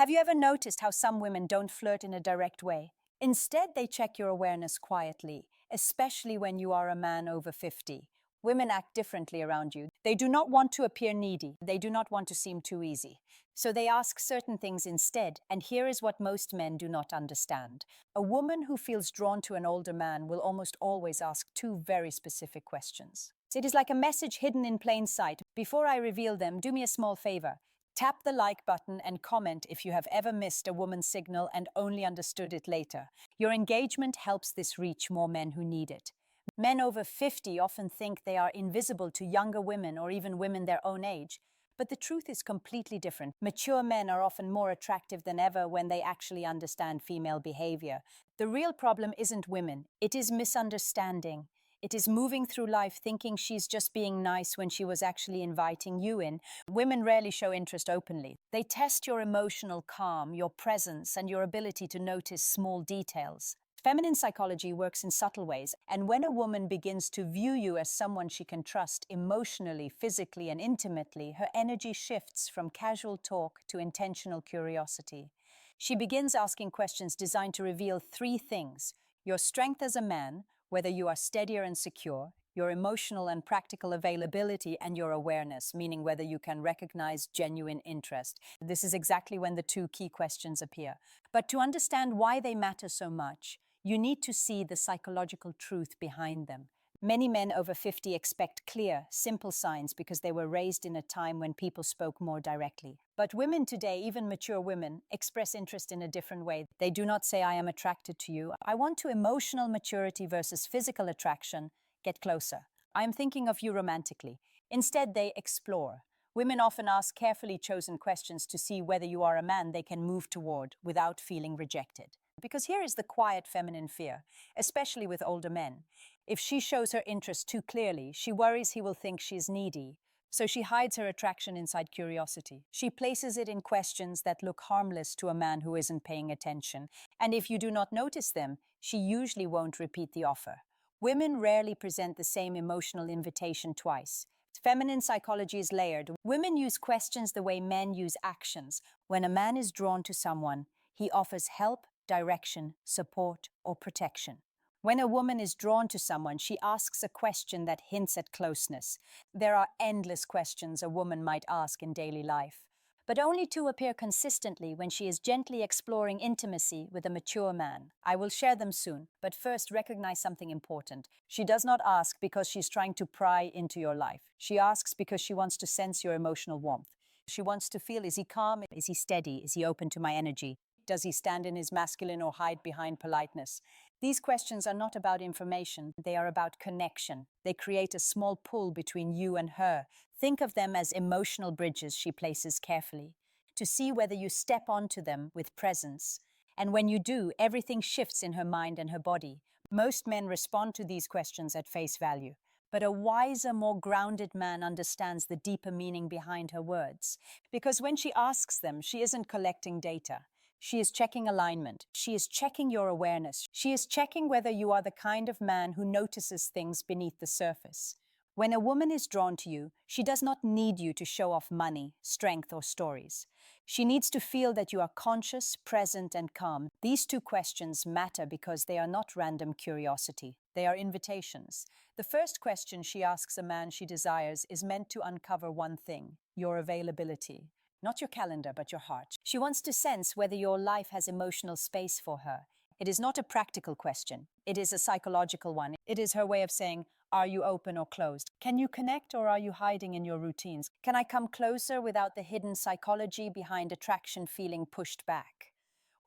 Have you ever noticed how some women don't flirt in a direct way? Instead, they check your awareness quietly, especially when you are a man over 50. Women act differently around you. They do not want to appear needy. They do not want to seem too easy. So they ask certain things instead, and here is what most men do not understand. A woman who feels drawn to an older man will almost always ask two very specific questions. It is like a message hidden in plain sight. Before I reveal them, do me a small favor. Tap the like button and comment if you have ever missed a woman's signal and only understood it later. Your engagement helps this reach more men who need it. Men over 50 often think they are invisible to younger women or even women their own age. But the truth is completely different. Mature men are often more attractive than ever when they actually understand female behavior. The real problem isn't women, it is misunderstanding. It is moving through life thinking she's just being nice when she was actually inviting you in. Women rarely show interest openly. They test your emotional calm, your presence, and your ability to notice small details. Feminine psychology works in subtle ways, and when a woman begins to view you as someone she can trust emotionally, physically, and intimately, her energy shifts from casual talk to intentional curiosity. She begins asking questions designed to reveal three things: your strength as a man, whether you are steadier and secure, your emotional and practical availability, and your awareness, meaning whether you can recognize genuine interest. This is exactly when the two key questions appear. But to understand why they matter so much, you need to see the psychological truth behind them. Many men over 50 expect clear, simple signs because they were raised in a time when people spoke more directly. But women today, even mature women, express interest in a different way. They do not say, "I am attracted to you." "I want to." Emotional maturity versus physical attraction. Get closer. "I am thinking of you romantically." Instead, they explore. Women often ask carefully chosen questions to see whether you are a man they can move toward without feeling rejected. Because here is the quiet feminine fear, especially with older men. If she shows her interest too clearly, she worries he will think she is needy. So she hides her attraction inside curiosity. She places it in questions that look harmless to a man who isn't paying attention. And if you do not notice them, she usually won't repeat the offer. Women rarely present the same emotional invitation twice. Feminine psychology is layered. Women use questions the way men use actions. When a man is drawn to someone, he offers help, direction, support, or protection. When a woman is drawn to someone, she asks a question that hints at closeness. There are endless questions a woman might ask in daily life, but only to appear consistently when she is gently exploring intimacy with a mature man. I will share them soon, but first recognize something important. She does not ask because she's trying to pry into your life. She asks because she wants to sense your emotional warmth. She wants to feel, is he calm? Is he steady? Is he open to my energy? Does he stand in his masculine or hide behind politeness? These questions are not about information, they are about connection. They create a small pull between you and her. Think of them as emotional bridges she places carefully, to see whether you step onto them with presence. And when you do, everything shifts in her mind and her body. Most men respond to these questions at face value, but a wiser, more grounded man understands the deeper meaning behind her words. Because when she asks them, she isn't collecting data. She is checking alignment. She is checking your awareness. She is checking whether you are the kind of man who notices things beneath the surface. When a woman is drawn to you, she does not need you to show off money, strength, or stories. She needs to feel that you are conscious, present, and calm. These two questions matter because they are not random curiosity. They are invitations. The first question she asks a man she desires is meant to uncover one thing: your availability. Not your calendar, but your heart. She wants to sense whether your life has emotional space for her. It is not a practical question. It is a psychological one. It is her way of saying, are you open or closed? Can you connect or are you hiding in your routines? Can I come closer without the hidden psychology behind attraction feeling pushed back?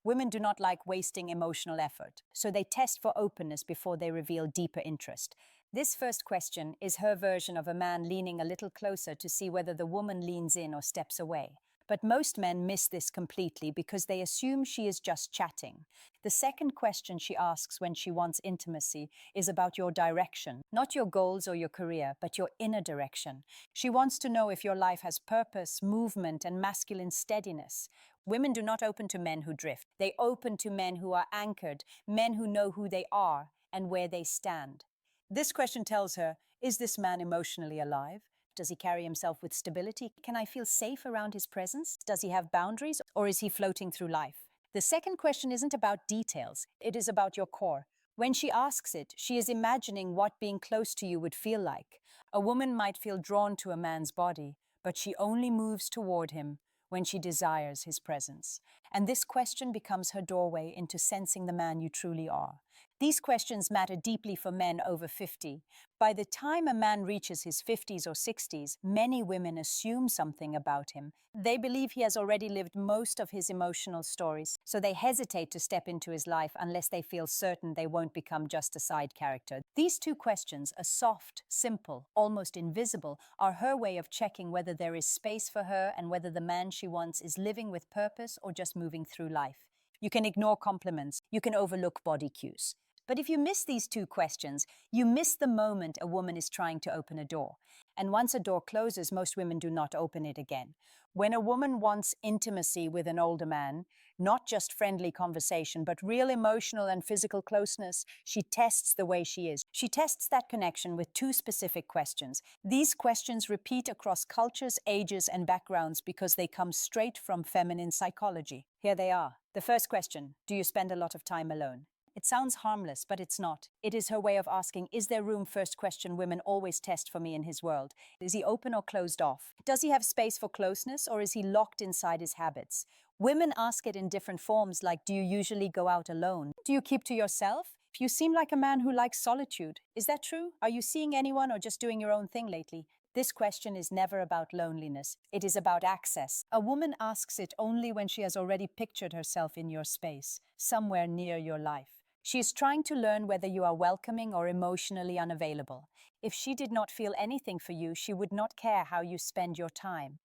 Women do not like wasting emotional effort, so they test for openness before they reveal deeper interest. This first question is her version of a man leaning a little closer to see whether the woman leans in or steps away. But most men miss this completely because they assume she is just chatting. The second question she asks when she wants intimacy is about your direction, not your goals or your career, but your inner direction. She wants to know if your life has purpose, movement, and masculine steadiness. Women do not open to men who drift. They open to men who are anchored, men who know who they are and where they stand. This question tells her, is this man emotionally alive? Does he carry himself with stability? Can I feel safe around his presence? Does he have boundaries, or is he floating through life? The second question isn't about details, it is about your core. When she asks it, she is imagining what being close to you would feel like. A woman might feel drawn to a man's body, but she only moves toward him when she desires his presence. And this question becomes her doorway into sensing the man you truly are. These questions matter deeply for men over 50. By the time a man reaches his 50s or 60s, many women assume something about him. They believe he has already lived most of his emotional stories, so they hesitate to step into his life unless they feel certain they won't become just a side character. These two questions, a soft, simple, almost invisible, are her way of checking whether there is space for her and whether the man she wants is living with purpose or just moving through life. You can ignore compliments, you can overlook body cues. But if you miss these two questions, you miss the moment a woman is trying to open a door. And once a door closes, most women do not open it again. When a woman wants intimacy with an older man, not just friendly conversation, but real emotional and physical closeness, she tests the way she is. She tests that connection with two specific questions. These questions repeat across cultures, ages, and backgrounds because they come straight from feminine psychology. Here they are. The first question: do you spend a lot of time alone? It sounds harmless, but it's not. It is her way of asking, is there room? First question women always test for me in his world. Is he open or closed off? Does he have space for closeness, or is he locked inside his habits? Women ask it in different forms, like, do you usually go out alone? Do you keep to yourself? You seem like a man who likes solitude. Is that true? Are you seeing anyone or just doing your own thing lately? This question is never about loneliness. It is about access. A woman asks it only when she has already pictured herself in your space, somewhere near your life. She is trying to learn whether you are welcoming or emotionally unavailable. If she did not feel anything for you, she would not care how you spend your time.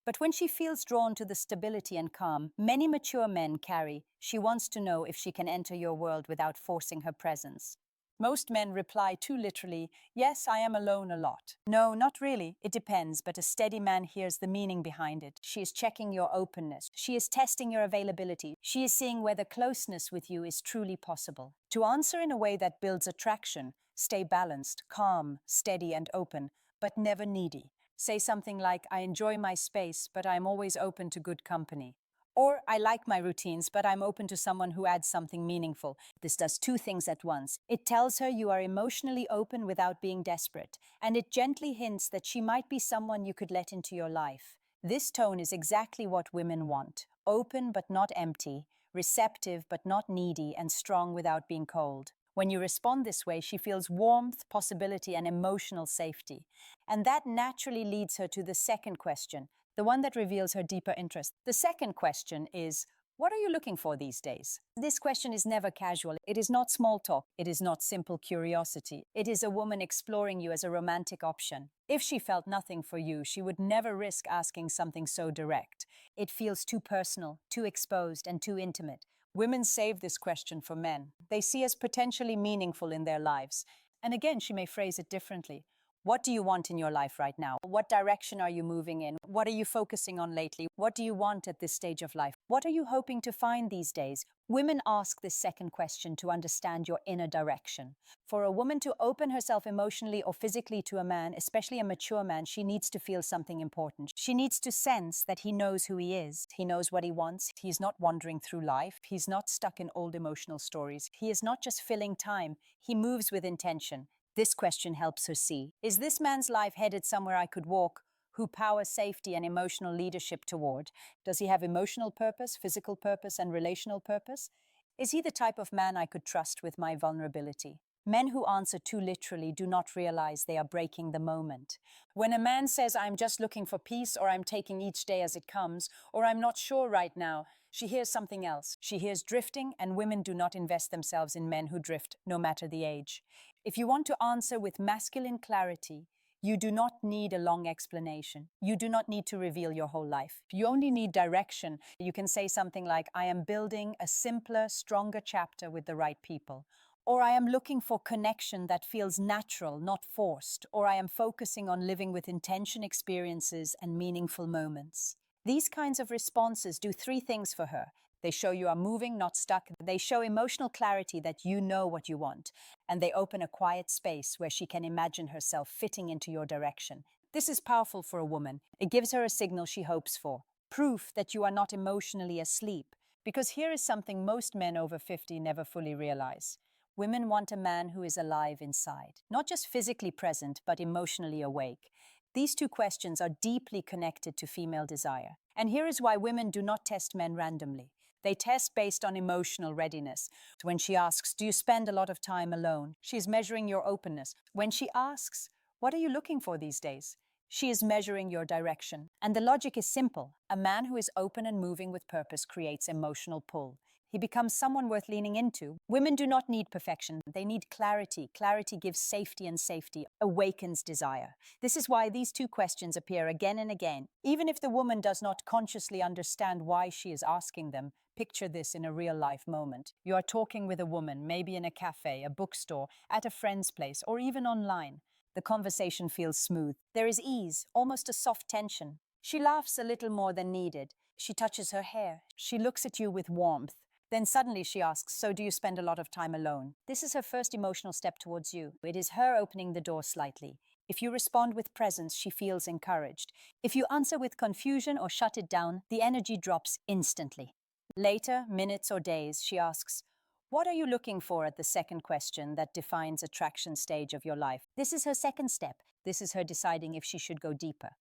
But when she feels drawn to the stability and calm many mature men carry, she wants to know if she can enter your world without forcing her presence. Most men reply too literally, yes, I am alone a lot. No, not really. It depends, but a steady man hears the meaning behind it. She is checking your openness. She is testing your availability. She is seeing whether closeness with you is truly possible. To answer in a way that builds attraction, stay balanced, calm, steady, and open, but never needy. Say something like, I enjoy my space, but I'm always open to good company. Or, I like my routines, but I'm open to someone who adds something meaningful. This does two things at once. It tells her you are emotionally open without being desperate, and it gently hints that she might be someone you could let into your life. This tone is exactly what women want: open but not empty, receptive but not needy, and strong without being cold. When you respond this way, she feels warmth, possibility, and emotional safety. And that naturally leads her to the second question, the one that reveals her deeper interest. The second question is, what are you looking for these days? This question is never casual. It is not small talk. It is not simple curiosity. It is a woman exploring you as a romantic option. If she felt nothing for you, she would never risk asking something so direct. It feels too personal, too exposed, and too intimate. Women save this question for men. They see as potentially meaningful in their lives. And again, she may phrase it differently. What do you want in your life right now? What direction are you moving in? What are you focusing on lately? What do you want at this stage of life? What are you hoping to find these days? Women ask this second question to understand your inner direction. For a woman to open herself emotionally or physically to a man, especially a mature man, she needs to feel something important. She needs to sense that he knows who he is. He knows what he wants. He's not wandering through life. He's not stuck in old emotional stories. He is not just filling time. He moves with intention. This question helps her see, is this man's life headed somewhere I could walk? Who power, safety, and emotional leadership toward? Does he have emotional purpose, physical purpose, and relational purpose? Is he the type of man I could trust with my vulnerability? Men who answer too literally do not realize they are breaking the moment. When a man says, I'm just looking for peace, or I'm taking each day as it comes, or I'm not sure right now, she hears something else. She hears drifting, and women do not invest themselves in men who drift, no matter the age. If you want to answer with masculine clarity, you do not need a long explanation. You do not need to reveal your whole life. You only need direction. You can say something like, I am building a simpler, stronger chapter with the right people. Or I am looking for connection that feels natural, not forced. Or I am focusing on living with intention, experiences, and meaningful moments. These kinds of responses do three things for her. They show you are moving, not stuck. They show emotional clarity that you know what you want. And they open a quiet space where she can imagine herself fitting into your direction. This is powerful for a woman. It gives her a signal she hopes for, proof that you are not emotionally asleep. Because here is something most men over 50 never fully realize. Women want a man who is alive inside, not just physically present, but emotionally awake. These two questions are deeply connected to female desire. And here is why women do not test men randomly. They test based on emotional readiness. When she asks, "Do you spend a lot of time alone?" she is measuring your openness. When she asks, "What are you looking for these days?" she is measuring your direction. And the logic is simple. A man who is open and moving with purpose creates emotional pull. He becomes someone worth leaning into. Women do not need perfection. They need clarity. Clarity gives safety, and safety awakens desire. This is why these two questions appear again and again. Even if the woman does not consciously understand why she is asking them, picture this in a real-life moment. You are talking with a woman, maybe in a cafe, a bookstore, at a friend's place, or even online. The conversation feels smooth. There is ease, almost a soft tension. She laughs a little more than needed. She touches her hair. She looks at you with warmth. Then suddenly she asks, "So do you spend a lot of time alone?" This is her first emotional step towards you. It is her opening the door slightly. If you respond with presence, she feels encouraged. If you answer with confusion or shut it down, the energy drops instantly. Later, minutes or days, she asks, "What are you looking for?" at the second question that defines attraction stage of your life. This is her second step. This is her deciding if she should go deeper.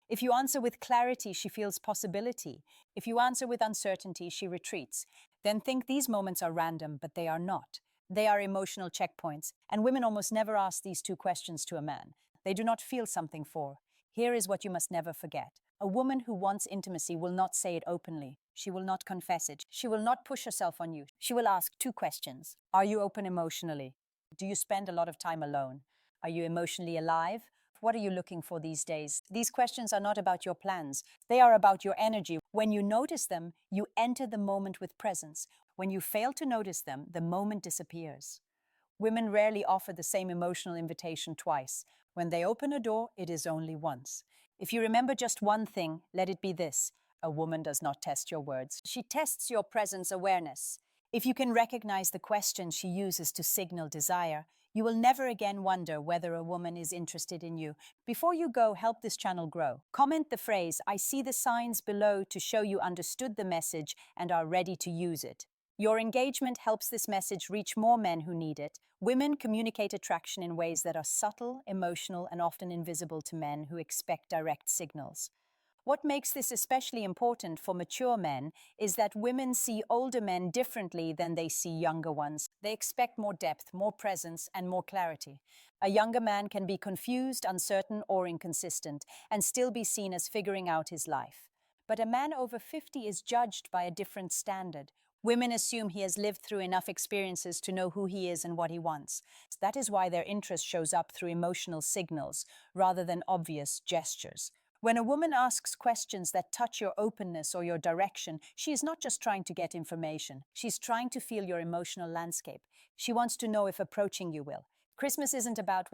If you answer with clarity, she feels possibility. If you answer with uncertainty, she retreats. Then think these moments are random, but they are not. They are emotional checkpoints, and women almost never ask these two questions to a man. They do not feel something for. Here is what you must never forget. A woman who wants intimacy will not say it openly. She will not confess it. She will not push herself on you. She will ask two questions. Are you open emotionally? Do you spend a lot of time alone? Are you emotionally alive? What are you looking for these days? These questions are not about your plans. They are about your energy. When you notice them, you enter the moment with presence. When you fail to notice them, the moment disappears. Women rarely offer the same emotional invitation twice. When they open a door, it is only once. If you remember just one thing, let it be this. A woman does not test your words. She tests your presence awareness. If you can recognize the questions she uses to signal desire, you will never again wonder whether a woman is interested in you. Before you go, help this channel grow. Comment the phrase, "I see the signs below," to show you understood the message and are ready to use it. Your engagement helps this message reach more men who need it. Women communicate attraction in ways that are subtle, emotional, and often invisible to men who expect direct signals. What makes this especially important for mature men is that women see older men differently than they see younger ones. They expect more depth, more presence, and more clarity. A younger man can be confused, uncertain, or inconsistent, and still be seen as figuring out his life. But a man over 50 is judged by a different standard. Women assume he has lived through enough experiences to know who he is and what he wants. That is why their interest shows up through emotional signals rather than obvious gestures. When a woman asks questions that touch your openness or your direction, she is not just trying to get information. She's trying to feel your emotional landscape. She wants to know if approaching you will. Christmas isn't about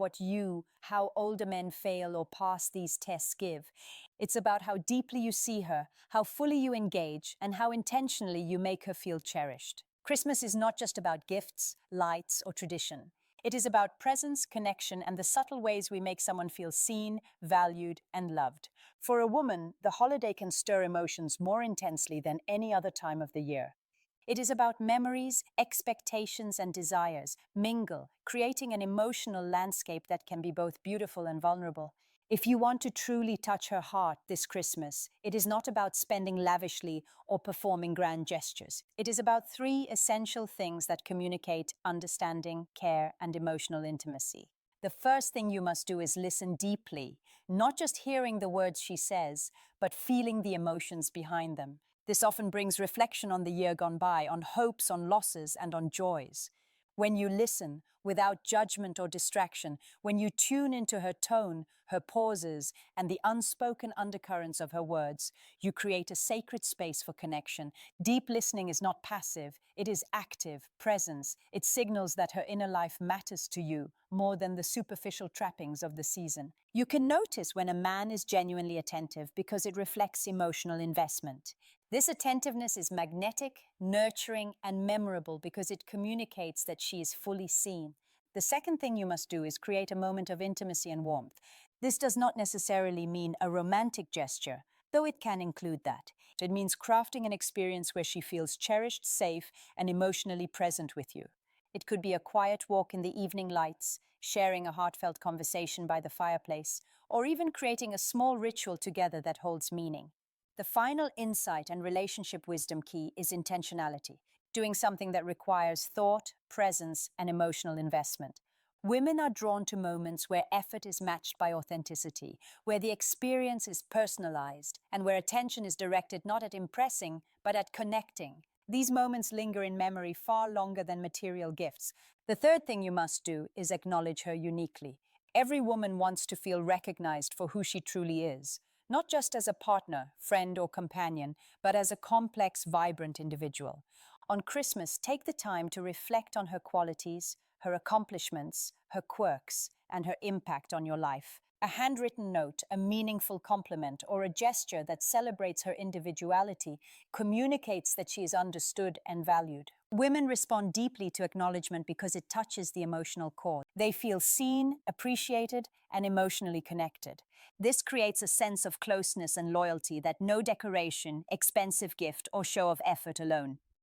how older men fail or pass these tests give. It's about how deeply you see her, how fully you engage, and how intentionally you make her feel cherished. Christmas is not just about gifts, lights, or tradition. It is about presence, connection, and the subtle ways we make someone feel seen, valued, and loved. For a woman, the holiday can stir emotions more intensely than any other time of the year. It is about memories, expectations, and desires mingle, creating an emotional landscape that can be both beautiful and vulnerable. If you want to truly touch her heart this Christmas, it is not about spending lavishly or performing grand gestures. It is about three essential things that communicate understanding, care, and emotional intimacy. The first thing you must do is listen deeply, not just hearing the words she says, but feeling the emotions behind them. This often brings reflection on the year gone by, on hopes, on losses, and on joys. When you listen, without judgment or distraction, when you tune into her tone, her pauses, and the unspoken undercurrents of her words, you create a sacred space for connection. Deep listening is not passive, it is active, presence. It signals that her inner life matters to you more than the superficial trappings of the season. You can notice when a man is genuinely attentive because it reflects emotional investment. This attentiveness is magnetic, nurturing, and memorable because it communicates that she is fully seen. The second thing you must do is create a moment of intimacy and warmth. This does not necessarily mean a romantic gesture, though it can include that. It means crafting an experience where she feels cherished, safe, and emotionally present with you. It could be a quiet walk in the evening lights, sharing a heartfelt conversation by the fireplace, or even creating a small ritual together that holds meaning. The final insight and relationship wisdom key is intentionality, doing something that requires thought, presence, and emotional investment. Women are drawn to moments where effort is matched by authenticity, where the experience is personalized, and where attention is directed not at impressing, but at connecting. These moments linger in memory far longer than material gifts. The third thing you must do is acknowledge her uniquely. Every woman wants to feel recognized for who she truly is, not just as a partner, friend, or companion, but as a complex, vibrant individual. On Christmas, take the time to reflect on her qualities, her accomplishments, her quirks, and her impact on your life. A handwritten note, a meaningful compliment, or a gesture that celebrates her individuality communicates that she is understood and valued. Women respond deeply to acknowledgement because it touches the emotional core. They feel seen, appreciated, and emotionally connected. This creates a sense of closeness and loyalty that no decoration, expensive gift, or show of effort alone